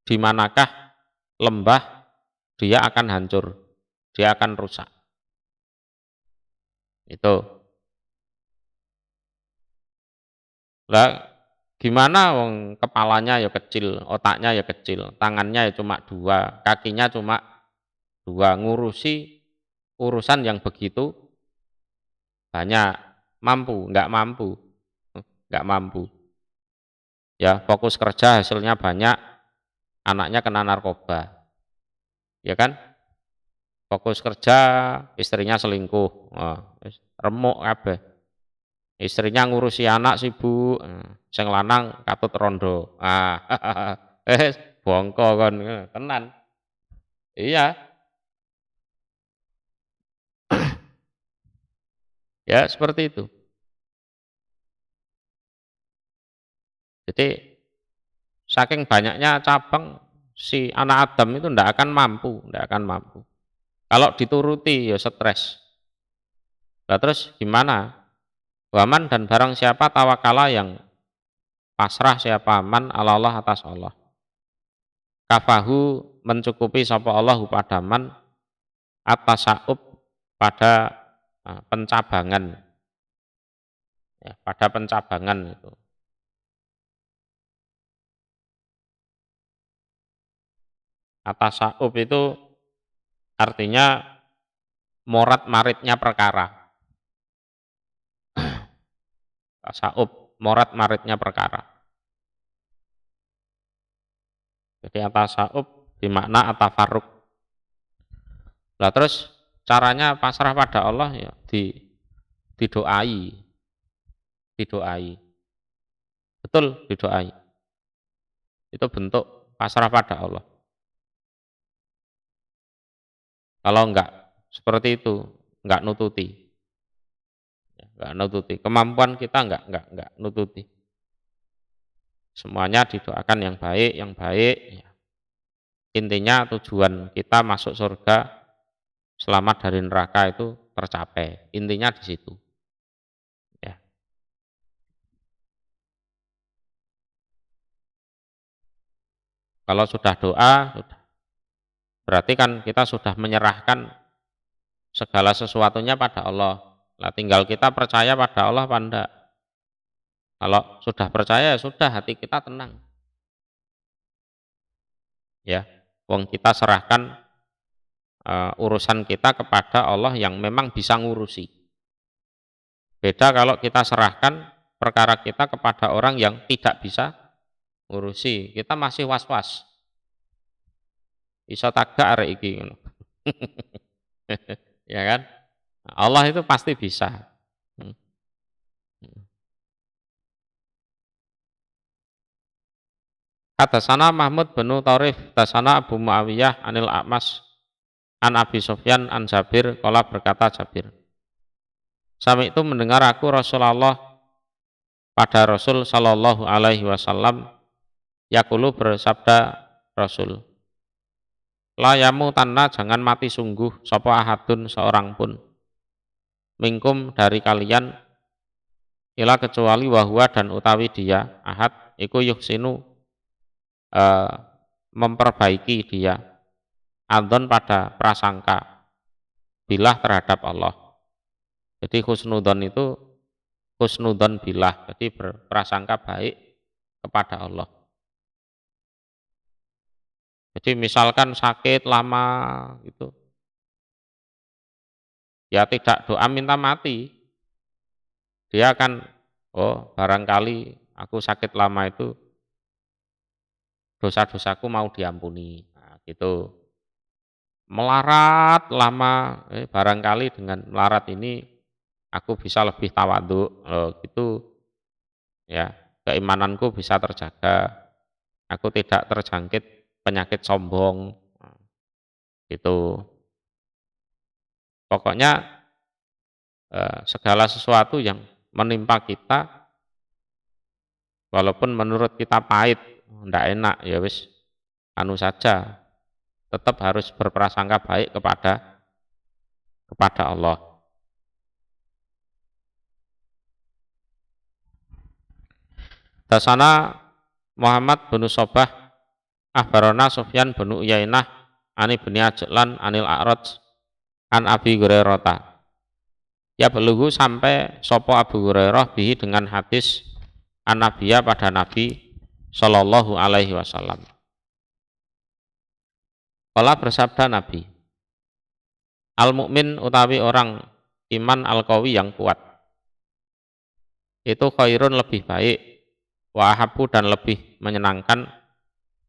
di manakah lembah, dia akan hancur, dia akan rusak. Itu. Lah gimana wong kepalanya ya kecil, otaknya ya kecil, tangannya ya cuma dua, kakinya cuma dua, ngurusi urusan yang begitu banyak, mampu, nggak mampu, nggak mampu. Ya fokus kerja hasilnya banyak, anaknya kena narkoba, ya kan? Fokus kerja, istrinya selingkuh, remuk kabeh. Istrinya ngurusi anak sibuk, sing lanang katut rondo. Bongko kon tenan. Iya, ya seperti itu. Jadi saking banyaknya cabang si anak Adam itu ndak akan mampu, ndak akan mampu. Kalau dituruti ya stres. Lah terus gimana? Waman dan barang siapa tawakala yang pasrah siapa man ala Allah atas Allah. Kafahu mencukupi sapa Allah pada man atas saub pada pencabangan, ya, pada pencabangan itu. Atas saub itu artinya morat maritnya perkara. Tasaub, morat maritnya perkara. Jadi atasaub dimakna atafarruq. Lah terus caranya pasrah pada Allah ya didoai, didoai. Betul, didoai. Itu bentuk pasrah pada Allah. Kalau enggak seperti itu, enggak nututi. Enggak nututi. Kemampuan kita enggak nututi. Semuanya didoakan yang baik, yang baik. Ya. Intinya tujuan kita masuk surga, selamat dari neraka itu tercapai. Intinya di situ. Ya. Kalau sudah doa, berarti kan kita sudah menyerahkan segala sesuatunya pada Allah. Nah, tinggal kita percaya pada Allah apa enggak. Kalau sudah percaya ya sudah, hati kita tenang. Ya, wong kita serahkan urusan kita kepada Allah yang memang bisa ngurusi. Beda kalau kita serahkan perkara kita kepada orang yang tidak bisa ngurusi, kita masih was-was. Iso tagak arek iki ngono. Ya kan? Allah itu pasti bisa. Hadatsana Mahmud bin Tharif, hadatsana Abu Muawiyah anil A'mas an Abi Sufyan an Jabir, qala berkata Jabir. Sami itu mendengar aku Rasulullah pada Rasul sallallahu alaihi wasallam yaqulu bersabda Rasul. Layamu tanna jangan mati sungguh sapa ahadun seorang pun mingkum dari kalian ila kecuali wahwa dan utawi dia ahad iku yuhsinu memperbaiki dia adzon pada prasangka bilah terhadap Allah. Jadi husnudzon itu husnudzon bilah, jadi berprasangka baik kepada Allah. Jadi misalkan sakit lama gitu, ya tidak doa minta mati. Dia akan, oh barangkali aku sakit lama itu dosa-dosaku mau diampuni. Nah, gitu. Melarat lama, barangkali dengan melarat ini aku bisa lebih tawadhu, gitu ya. Keimananku bisa terjaga. Aku tidak terjangkit penyakit sombong. Nah, gitu. Pokoknya segala sesuatu yang menimpa kita walaupun menurut kita pahit, ndak enak, ya wis anu saja, tetap harus berprasangka baik kepada Allah. Dasana Muhammad bin Sobah akhbarana Sufyan bin Uyainah ani bin Ajlan anil A'raj an Abi Hurairah. Ya belugu sampai sopo Abu Hurairah bihi dengan hadis an Nabiya pada Nabi Sallallahu Alaihi Wasallam. Kala bersabda Nabi, al mukmin utawi orang iman al qawi yang kuat itu khairun lebih baik, wa ahabbu dan lebih menyenangkan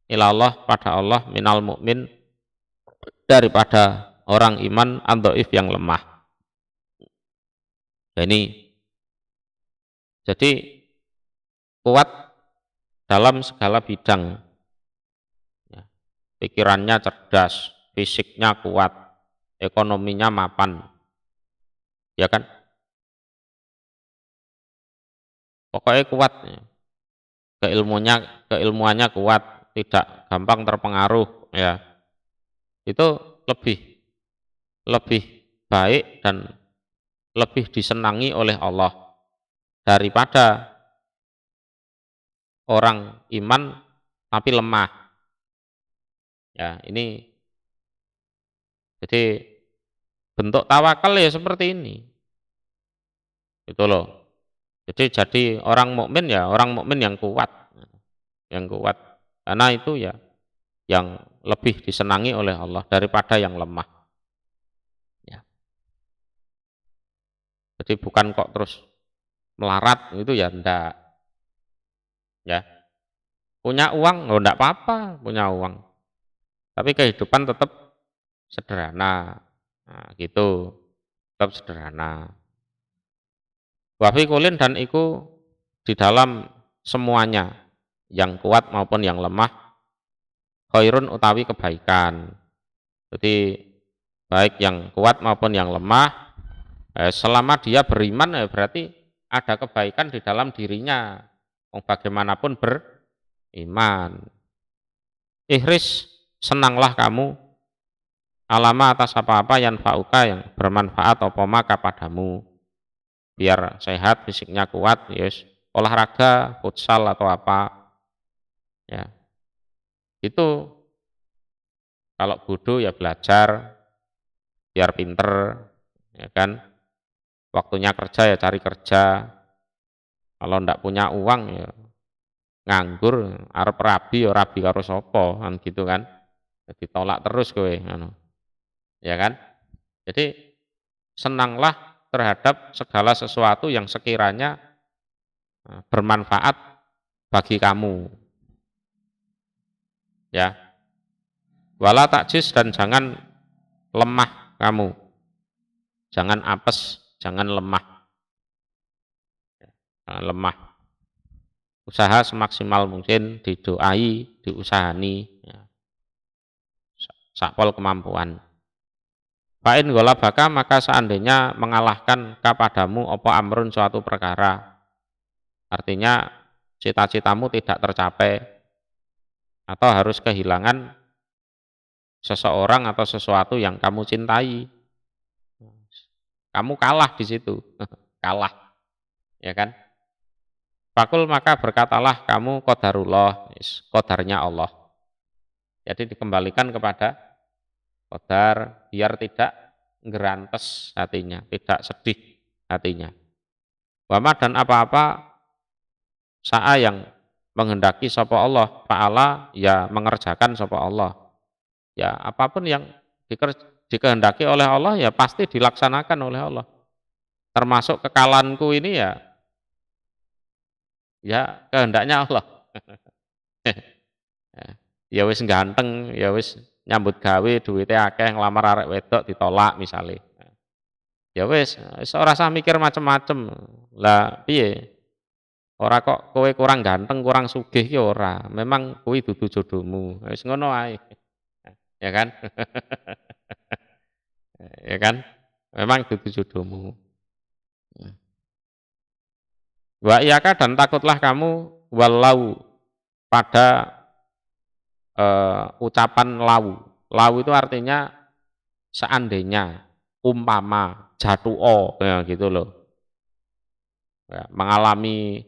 ilallah pada Allah minal mukmin daripada orang iman andhaif yang lemah. Ini jadi kuat dalam segala bidang, ya, pikirannya cerdas, fisiknya kuat, ekonominya mapan, ya kan? Pokoknya kuat, ya. Keilmuannya kuat, tidak gampang terpengaruh, ya. Itu lebih baik dan lebih disenangi oleh Allah daripada orang iman tapi lemah. Ya, ini jadi bentuk tawakal ya seperti ini. Gitu loh. Jadi orang mukmin ya, orang mukmin yang kuat. Yang kuat. Karena itu ya yang lebih disenangi oleh Allah daripada yang lemah. Ya. Jadi bukan kok terus melarat itu ya enggak. Ya. Punya uang, oh enggak apa-apa punya uang. Tapi kehidupan tetap sederhana. Nah, gitu. Tetap sederhana. Wafi kulin dan iku di dalam semuanya, yang kuat maupun yang lemah, khairun utawi kebaikan. Jadi baik yang kuat maupun yang lemah, selama dia beriman berarti ada kebaikan di dalam dirinya. Bagaimanapun beriman. Ihris, senanglah kamu alama atas apa-apa yang fauka yang bermanfaat apa maka padamu. Biar sehat, fisiknya kuat, yes, olahraga, futsal atau apa, ya, itu kalau bodoh ya belajar, biar pinter, ya kan, waktunya kerja ya cari kerja, kalau ndak punya uang ya nganggur, arep rabi ya rabi karo sapa, kan gitu kan, jadi tolak terus kowe, ya kan, jadi senanglah terhadap segala sesuatu yang sekiranya bermanfaat bagi kamu, ya. Wala takjis dan jangan lemah kamu, jangan apes, jangan lemah, jangan lemah. Usaha semaksimal mungkin, didoai, diusahani, ya. Sakpol kemampuan. Fa'in golabaka maka seandainya mengalahkan kepadamu opo amrun suatu perkara, artinya cita-citamu tidak tercapai atau harus kehilangan seseorang atau sesuatu yang kamu cintai, kamu kalah di situ, kalah, ya kan? Fakul maka berkatalah kamu qadarullah, qadarnya Allah. Jadi dikembalikan kepada qadar biar tidak gerantes hatinya, tidak sedih hatinya. Wama dan apa-apa sa'a yang menghendaki sapa Allah, fa'ala ya mengerjakan sapa Allah. Ya apapun yang dikehendaki oleh Allah ya pasti dilaksanakan oleh Allah. Termasuk kekalahanku ini ya kehendaknya Allah. Ya wis ganteng, ya wis nyambut gawe duitnya akeh nglamar arek wedok ditolak misalnya. Ya wis ora usah mikir macem-macem. Lah piye? Ora kok kowe kurang ganteng, kurang sugih ki ora. Memang kuwi dudu jodohmu. Wis ngono ae. Ya kan? Ya kan? Memang dudu jodohmu. Wa iyaka dan takutlah kamu walau pada ucapan lau. Lau itu artinya seandainya, umpama, jatuo, ya gitu loh. Ya, mengalami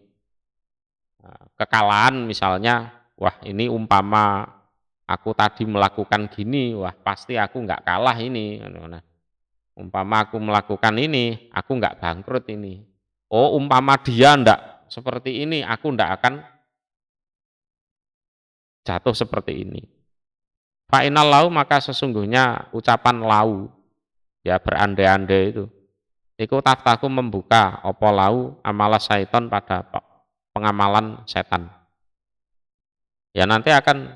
kekalahan misalnya, wah ini umpama aku tadi melakukan gini, wah pasti aku nggak kalah ini. Nah, umpama aku melakukan ini, aku nggak bangkrut ini. Oh, umpama dia ndak seperti ini, aku ndak akan jatuh seperti ini. Fa'inal lau, maka sesungguhnya ucapan lau, ya berandai-andai itu. Iku taftaku membuka opo lau amala syaiton pada pengamalan setan. Ya nanti akan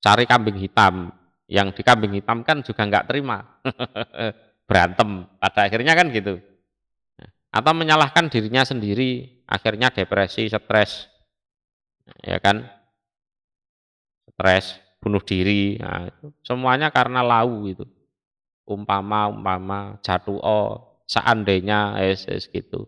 cari kambing hitam. Yang di kambing hitam kan juga nggak terima. Berantem. Pada akhirnya kan gitu. Atau menyalahkan dirinya sendiri, akhirnya depresi, stres. Ya kan? Stres, bunuh diri. Nah, itu semuanya karena lau itu. Umpama, jatuh, seandainya, gitu.